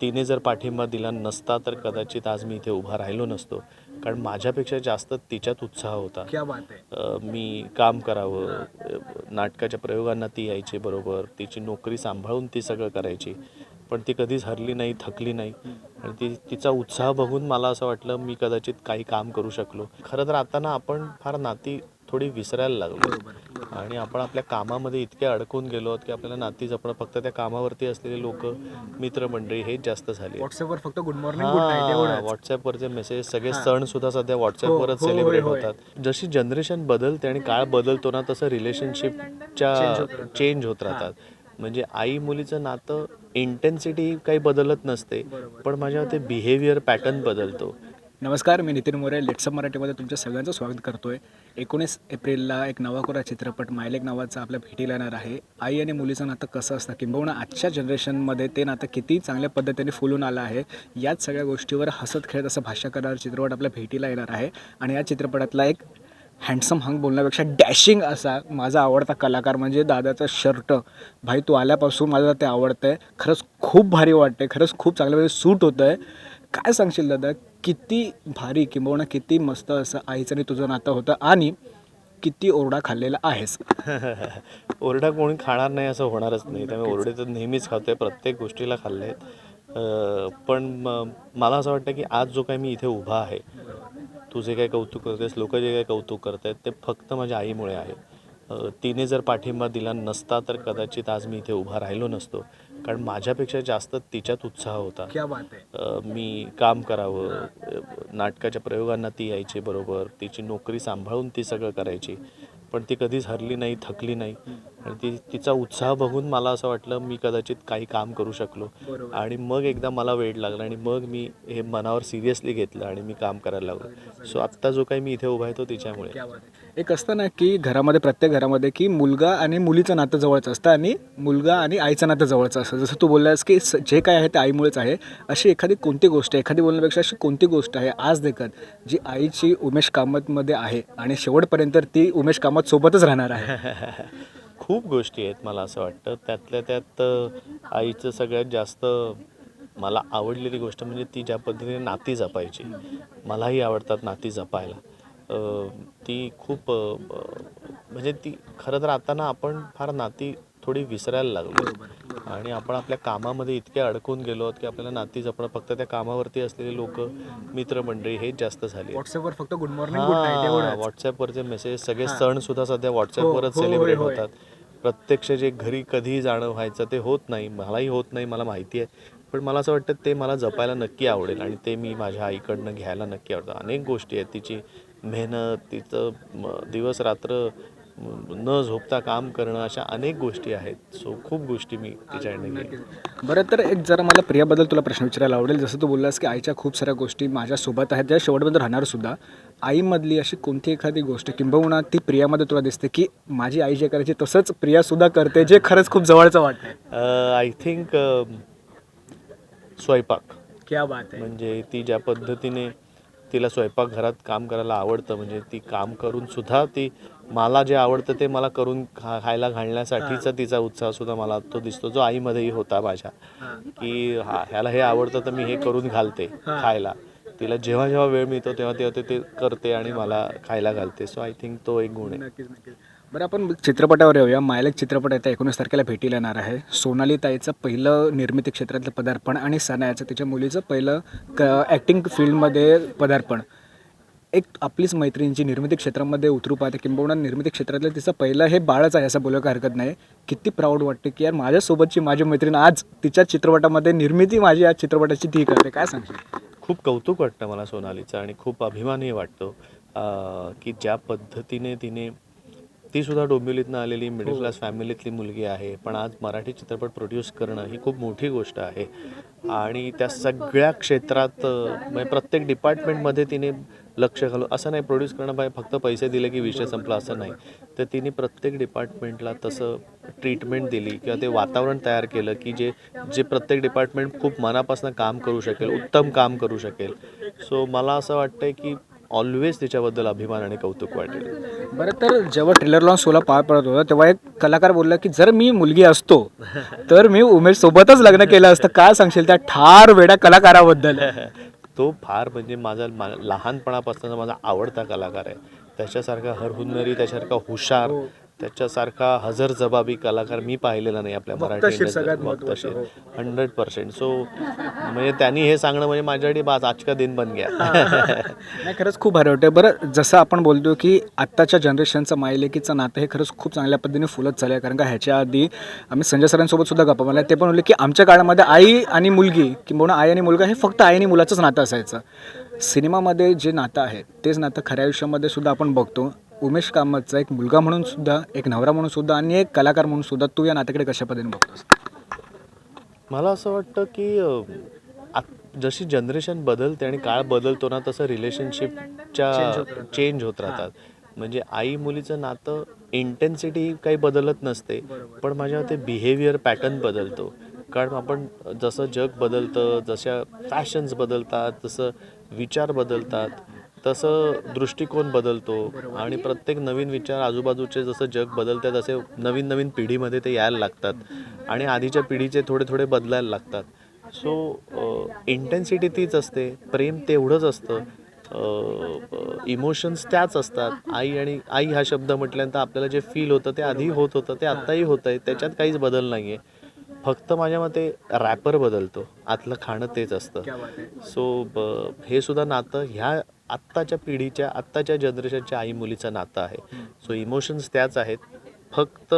तिने जर पाठिंबा दिला नसता तर कदाचित आज मी इथे उभा राहिलो नसतो. कारण माझ्यापेक्षा जास्त तिच्यात उत्साह होता. क्या बात आहे. मी काम करावं, नाटकाच्या प्रयोगांना ती यायची बरोबर, तिची नोकरी सांभाळून ती सगळं करायची. पण ती कधीच हरली नाही, थकली नाही आणि तिचा उत्साह बघून मला असं वाटलं मी कदाचित काही काम करू शकलो. खरं तर आता ना आपण फार नाती थोडी विसरायला लागलो आणि आपण आपल्या कामामध्ये इतके अडकून गेलो आहोत की आपल्याला नाती जपणं फक्त त्या कामावरती असलेले लोक, मित्रमंडळी हेच जास्त झाली. व्हॉट्सअपवर फक्त गुड मॉर्निंग गुड नाईट एवढंच. व्हॉट्सॲपवरचे मेसेज, सगळे हां. सण सुद्धा सध्या व्हॉट्सॲपवरच हो, होय, सेलिब्रेट होय. होतात. जशी जनरेशन बदलते आणि काळ बदलतो ना तसं Change रिलेशनशिपच्या होत राहतात. चेंज होत राहतात. म्हणजे आई मुलीचं नातं इंटेन्सिटी काही बदलत नसते, बरोबर. पण माझ्या मते बिहेवियर पॅटर्न बदलतो. नमस्कार, मी नितीन मोरे. लेट्सअप मराठीमध्ये तुमच्या सगळ्यांचं स्वागत करतोय. 19 एप्रिलला एक नवा कोरा चित्रपट मायलेक नावाचा आपल्या भेटीला येणार आहे. आई आणि मुलीचं नातं कसं असतं, किंबहुना आजच्या जनरेशनमध्ये ते नातं किती चांगल्या पद्धतीने फुलून आलं आहे, याच सगळ्या गोष्टीवर हसत खेळत असं भाष्य करणारा चित्रपट आपल्या भेटीला येणार आहे. आणि या चित्रपटातला एक हँडसम हंग बोलण्यापेक्षा डॅशिंग असा माझा आवडता कलाकार म्हणजे दादाचा शर्ट. भाई, तू आल्यापासून मला ते आवडतं आहे. खरंच खूप भारी वाटते, खरंच खूप चांगल्या सूट होतं आहे. काय सांगशील दादा, किती भारी किंबहुना किती मस्त असं आईचं आणि तुझं नातं होतं आणि किती ओरडा खाल्लेला आहेस? ओरडा कोणी खाणार नाही असं होणारच नाही. त्यामुळे ओरडे तर नेहमीच खातोय, प्रत्येक गोष्टीला खाल्ले आहेत. पण मला असं वाटतं की आज जो काही मी इथे उभा आहे, तू जे काही कौतुक करतेस, लोक जे काही कौतुक करत आहेत, ते फक्त माझ्या आईमुळे आहे. तिने जर पाठिंबा दिला नसता तर कदाचित आज मी इथे उभा राहिलो नसतो. कारण माझ्यापेक्षा जास्त तिच्यात उत्साह होता. क्या बात आहे. मी काम करावं, नाटकाच्या प्रयोगांना ती यायची बरोबर, तिची नोकरी सांभाळून ती सगळं करायची. पण ती कधीच हरली नाही, थकली नाही आणि तिचा उत्साह बघून मला असं वाटलं मी कदाचित काही काम करू शकलो. बरोबर. आणि मग एकदा मला वेड लागला आणि मग मी हे मनावर सिरियसली घेतलं आणि मी काम करायला लागलो. सो आत्ता जो काही मी इथे उभा आहे तो तिच्यामुळे. क्या बात आहे. एक असतं ना की घरामध्ये, प्रत्येक घरामध्ये, की मुलगा आणि मुलीचं नातं जवळचं असतं आणि मुलगा आणि आईचं नातं जवळचं असतं. जसं तू बोललास की जे काय आहे ते आईमुळेच आहे. अशी एखादी कोणती गोष्ट आहे, एखादी बोलण्यापेक्षा अशी कोणती गोष्ट आहे आज देखत जी आईची उमेश कामतमध्ये आहे आणि शेवटपर्यंत ती उमेश कामत सोबतच राहणार आहे? खूप गोष्टी आहेत मला असं वाटतं. त्यातल्या त्यात आईचं सगळ्यात जास्त मला आवडलेली गोष्ट म्हणजे ती ज्या पद्धतीने नाती जपायची. मलाही आवडतात नाती जपायला. ती खूप म्हणजे ती खरं तर आता ना आपण फार नाती थोडी विसरायला लागलो आणि आपण आपल्या कामामध्ये इतके अडकून गेलो आहोत की आपल्याला नाती जपणं फक्त त्या कामावरती असलेले लोक, मित्रमंडळी हेच जास्त झाली. व्हॉट्सअपवर फक्त गुड मॉर्निंग गुड नाईट एवढंच. व्हॉट्सॲपवरचे मेसेज, सगळे हां. सण सुद्धा सध्या व्हॉट्सॲपवरच हो, होय, सेलिब्रेट होय. होतात. प्रत्यक्ष जे घरी कधीही जाणं व्हायचं ते होत नाही. मलाही होत नाही, मला माहिती आहे. पण मला असं वाटतं ते मला जपायला नक्की आवडेल आणि ते मी माझ्या आईकडनं घ्यायला नक्की आवडतं. अनेक गोष्टी आहेत, तिची मेहनत, तिचं दिवस रात्र न झोपता काम करणं, अशा अनेक गोष्टी आहेत. सो खूप गोष्टी मी तिच्याकडनं घेईन. बरं, तर एक जरा मला प्रियाबद्दल तुला प्रश्न विचारायला आवडेल. जसं तू बोललास की आईच्या खूप साऱ्या गोष्टी माझ्यासोबत आहेत, ज्या शेवटपर्यंत राहणार सुद्धा. आईमधली अशी कोणती एखादी गोष्ट किंबहुना ती प्रियामध्ये तुला दिसते की माझी आई जे करायची तसंच प्रियासुद्धा करते, जे खरंच खूप जवळचं वाटतं? आय थिंक स्वयंपाक. क्या बात आहे. म्हणजे ती ज्या पद्धतीने तिला स्वयंपाकघरात काम करायला आवडतं, म्हणजे ती काम करून सुद्धा ती मला जे आवडतं ते मला करून खायला घालण्यासाठीचा तिचा उत्साह सुद्धा मला तो दिसतो, जो आईमध्येही होता माझ्या. की ह्याला हे आवडतं तर मी हे करून घालते खायला. तिला जेव्हा जेव्हा वेळ मिळतो तेव्हा तेव्हा ते करते आणि मला खायला घालते. सो आय थिंक तो एक गुण आहे. नक्कीच, नक्कीच. बरं, आपण चित्रपटावर येऊया. मायलेक चित्रपट येत्या 19 तारखेला भेटीला येणार आहे. सोनाली ताईचं पहिलं निर्मिती क्षेत्रातलं पदार्पण आणि सनायाचं, तिच्या मुलीचं पहिलं ॲक्टिंग फील्डमध्ये पदार्पण. एक आपलीच मैत्रीण जी निर्मिती क्षेत्रामध्ये उतरू पाहते, किंबहुना निर्मिती क्षेत्रातलं तिचं पहिलं हे बाळच आहे असं बोलायला काही हरकत नाही. किती प्राऊड वाटते की यार माझ्यासोबतची माझी मैत्रीण आज तिच्या चित्रपटामध्ये निर्मिती माझी या चित्रपटाची ती करते. काय सांगशील? खूप कौतुक वाटतं मला सोनालीचं आणि खूप अभिमानही वाटतो की ज्या पद्धतीने ती सुद्धा डोंबिवलीतनं आलेली मिडल क्लास फॅमिलीतली मुलगी आहे, पण आज मराठी चित्रपट प्रोड्यूस करणं ही खूप मोठी गोष्ट आहे. आणि त्या सगळ्या क्षेत्रात म्हणजे प्रत्येक डिपार्टमेंटमध्ये तिने लक्ष घालून, असं नाही प्रोड्यूस करणं बाय फक्त पैसे दिले की विषय संपला असं नाही. तर तिने प्रत्येक डिपार्टमेंटला तसं ट्रीटमेंट दिली किंवा ते वातावरण तयार केलं की जे जे प्रत्येक डिपार्टमेंट खूप मनापासून काम करू शकेल, उत्तम काम करू शकेल. सो मला असं वाटतं की ऑलवेज तिच्याबद्दल अभिमान आणि कौतुक वाटेल. बरं, तर जेव्हा ट्रेलर लॉन्च सोला पार पडत होता तेव्हा एक कलाकार बोलला की जर मी मुलगी असतो तर मी उमेश सोबतच लग्न केलं असतं. काय सांगशील त्या ठार वेड्या कलाकाराबद्दल? तो फार म्हणजे लहानपणापासून माझा आवडता कलाकार आहे. त्याच्यासारखा हरहुन्नरी, त्याच्यासारखा हुशार, त्याच्यासारखा हजरजबाबी कलाकार मी पाहिलेला नाही आपल्या मराठी वक्तशीर सगळ्यात वक्तशीर. महत्त्वाचं, 100%. सो म्हणजे त्यांनी हे सांगणं म्हणजे माझ्यासाठी बास आज का दिन बन गया. नाही, खरंच खूप भारी वाटतं. बरं, जसं आपण बोलतो की आत्ताच्या जनरेशनचं मायलेकीचं नातं हे खरंच खूप चांगल्या पद्धतीने फुलत चाललं आहे. कारण का ह्याच्या आधी आम्ही संजय सरांसोबत सुद्धा गप्पा मारल्या, ते पण बोलले की आमच्या काळामध्ये आई आणि मुलगी किंवा आई आणि मुलगा हे फक्त आई आणि मुलाचंच नातं असायचं. सिनेमामध्ये जे नातं आहे तेच नातं खऱ्या आयुष्यामध्ये सुद्धा आपण बघतो. उमेश कामतचा एक मुलगा म्हणून सुद्धा, एक नवरा म्हणून सुद्धा आणि एक कलाकार म्हणून सुद्धा तू या नात्याकडे कशा पद्धतीने बघतोस? मला असं वाटतं की जशी जनरेशन बदलते आणि काळ बदलतो ना तसं रिलेशनशिपच्या चेंज होत राहतात. म्हणजे आई मुलीचं नातं इंटेन्सिटी काही बदलत नसते, पण माझ्या मते बिहेवियर पॅटर्न बदलतो. कारण आपण जसं जग बदलतं, जशा फॅशन्स बदलतात, जसं विचार बदलतात, तसं दृष्टिकोन बदलतो आणि प्रत्येक नवीन विचार आजूबाजूचे जसं जग बदलतात तसे नवीन नवीन पिढीमध्ये ते यायला लागतात आणि आधीच्या पिढीचे थोडे थोडे बदलायला लागतात. सो इंटेन्सिटी तीच असते, प्रेम तेवढंच असतं, इमोशन्स त्याच असतात. आई हा शब्द म्हटल्यानंतर आपल्याला जे फील होतं ते आधी होत होतं, ते आत्ताही होतं आहे, त्याच्यात काहीच बदल नाही आहे. फक्त माझ्या मते रॅपर बदलतो, आतलं खाणं तेच असतं. सो हे सुद्धा नातं ह्या आत्ताच्या पिढीच्या, आत्ताच्या जनरेशनच्या आई मुलीचं नातं आहे. सो इमोशन्स त्याच आहेत, फक्त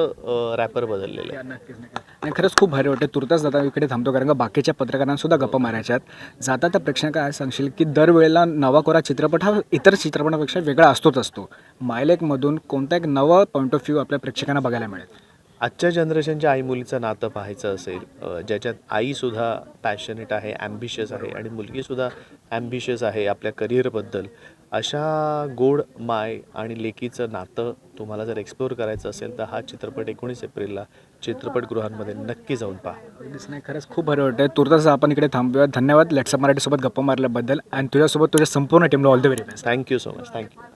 रॅपर बदललेले आहे. नक्कीच, नक्कीच. आणि खरंच खूप भारी वाटतं. तुर्तास जाता इकडे थांबतो कारण का बाकीच्या पत्रकारांसुद्धा गप्पा मारायच्यात. जाता त्या प्रेक्षकांना काय सांगशील की दरवेळेला नवा कोरा चित्रपट हा इतर चित्रपटापेक्षा वेगळा असतो. मायलेकमधून कोणता एक नवा पॉईंट ऑफ व्ह्यू आपल्या प्रेक्षकांना बघायला मिळेल? आजच्या जनरेशनच्या आई मुलीचं नातं पाहायचं असेल, ज्याच्यात आईसुद्धा पॅशनेट आहे, ॲम्बिशियस आहे आणि मुलगीसुद्धा ॲम्बिशियस आहे आपल्या करिअरबद्दल, अशा गोड माय आणि लेकीचं नातं तुम्हाला जर एक्सप्लोअर करायचं असेल तर हा चित्रपट 19 एप्रिलला चित्रपटगृहांमध्ये नक्की जाऊन पहा. अगदीच नाही, खरंच खूप भारी वाटतं. तुर्तास आपण इकडे थांबूया. धन्यवाद लेट्सअप मराठीसोबत गप्पा मारल्याबद्दल आणि तुझ्यासोबत तुझ्या संपूर्ण टीमला all the very best. Thank you so much. Thank you.